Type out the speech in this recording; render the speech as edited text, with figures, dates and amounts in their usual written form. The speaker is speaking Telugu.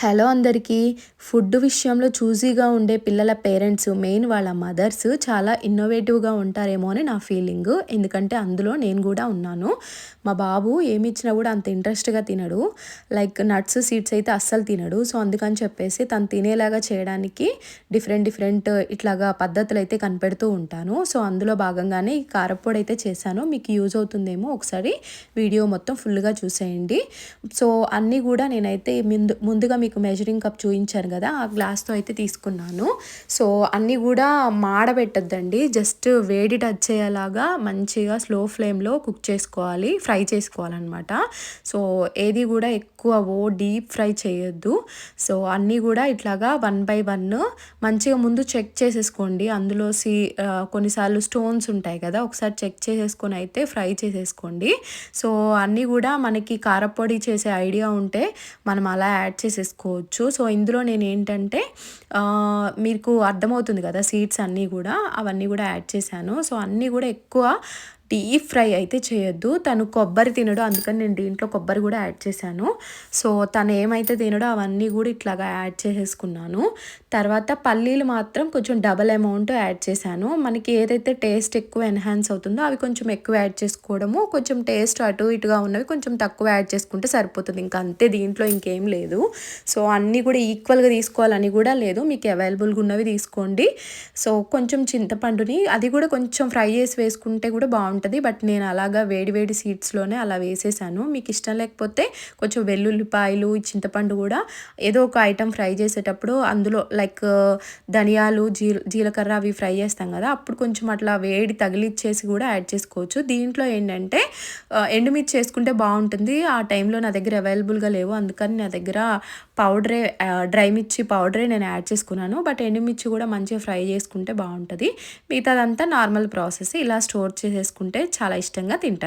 హలో అందరికీ. ఫుడ్ విషయంలో చూజీగా ఉండే పిల్లల పేరెంట్స్, మెయిన్ వాళ్ళ మదర్స్ చాలా ఇన్నోవేటివ్‌గా ఉంటారేమో అని నా ఫీలింగు. ఎందుకంటే అందులో నేను గూడా ఉన్నాను. మా బాబు ఏమిచ్చినా గూడా అంత ఇంట్రెస్ట్‌గా తినడు. లైక్ నట్స్, సీడ్స్ అయితే అస్సలు తినడు. సో, అందుకని చెప్పేసి తను తినేలాగా చేయడానికి డిఫరెంట్ ఇట్లాగా పద్ధతులైతే కనిపెడుతూ ఉంటాను. సో, అందులో భాగంగానే ఈ కారప్పొడి అయితే చేశాను. మీకు యూజ్ అవుతుందేమో ఒకసారి వీడియో మొత్తం ఫుల్‌గా చూసేయండి. సో, అన్నీ గూడా నేనైతే ముందుగా మీకు మెజరింగ్ కప్ చూయించాను కదా, ఆ గ్లాస్‌తో అయితే తీసుకున్నాను. సో, అన్నీ గూడా మాడబెట్టొద్దండి. జస్ట్ వేడి టచ్ అయ్యేలాగా మంచిగా స్లో ఫ్లేమ్‌లో కుక్ చేసుకోవాలి, ఫ్రై చేసుకోవాలనమాట. సో, ఏది గూడా ఎక్కువ డీప్ ఫ్రై చేయొద్దు. సో, అన్నీ గూడా ఇట్లాగా వన్ బై వన్ మంచిగా ముందు చెక్ చేసేసుకోండి. అందులో కొన్నిసార్లు స్టోన్స్ ఉంటాయి కదా, ఒకసారి చెక్ చేసేసుకొని అయితే ఫ్రై చేసేసుకోండి. సో, అన్నీ గూడా మనకి కారప్పొడి చేసే ఐడియా ఉంటే మనం అలా యాడ్ చేసేసుకోవచ్చు. సో, ఇందులో నేనేంటంటే మీకు అర్థమవుతుంది కదా, సీడ్స్ అన్నీ గూడా అవన్నీ గూడా యాడ్ చేశాను. సో, అన్నీ గూడా ఎక్కువ డీప్ ఫ్రై అయితే చేయొద్దు. తను కొబ్బరి తినడు, అందుకని నేను దీంట్లో కొబ్బరి కూడా యాడ్ చేశాను. సో, తను ఏమైతే తినడో అవన్నీ కూడా ఇట్లాగా యాడ్ చేసేసుకున్నాను. తర్వాత పల్లీలు మాత్రం కొంచెం డబల్ అమౌంట్ యాడ్ చేశాను. మనకి ఏదైతే టేస్ట్ ఎక్కువ ఎన్హాన్స్ అవుతుందో అవి కొంచెం ఎక్కువ యాడ్ చేసుకోవడము, కొంచెం టేస్ట్ అటు ఇటుగా ఉన్నవి కొంచెం తక్కువ యాడ్ చేసుకుంటే సరిపోతుంది. ఇంకా అంతే, దీంట్లో ఇంకేం లేదు. సో, అన్నీ కూడా ఈక్వల్గా తీసుకోవాలని కూడా లేదు, మీకు అవైలబుల్గా ఉన్నవి తీసుకోండి. సో, కొంచెం చింతపండుని అది కూడా కొంచెం ఫ్రై చేసి వేసుకుంటే కూడా బాగుంటుంది. బట్ నేను అలాగా వేడి వేడి సీడ్స్లోనే అలా వేసేసాను. మీకు ఇష్టం లేకపోతే కొంచెం వెల్లుల్లిపాయలు, చింతపండు కూడా ఏదో ఒక ఐటెం ఫ్రై చేసేటప్పుడు అందులో లైక్ ధనియాలు, జీలకర్ర అవి ఫ్రై చేస్తాం కదా, అప్పుడు కొంచెం అట్లా వేడి తగిలిచ్చేసి కూడా యాడ్ చేసుకోవచ్చు. దీంట్లో ఏంటంటే ఎండుమిర్చి చేసుకుంటే బాగుంటుంది. ఆ టైంలో నా దగ్గర అవైలబుల్గా లేవు, అందుకని నా దగ్గర డ్రై మిర్చి పౌడరే నేను యాడ్ చేసుకున్నాను. బట్ ఎండుమిర్చి కూడా మంచిగా ఫ్రై చేసుకుంటే బాగుంటుంది. మిగతాదంతా నార్మల్ ప్రాసెస్. ఇలా స్టోర్ చేసేసుకుంటే చాలా ఇష్టంగా తింటారు.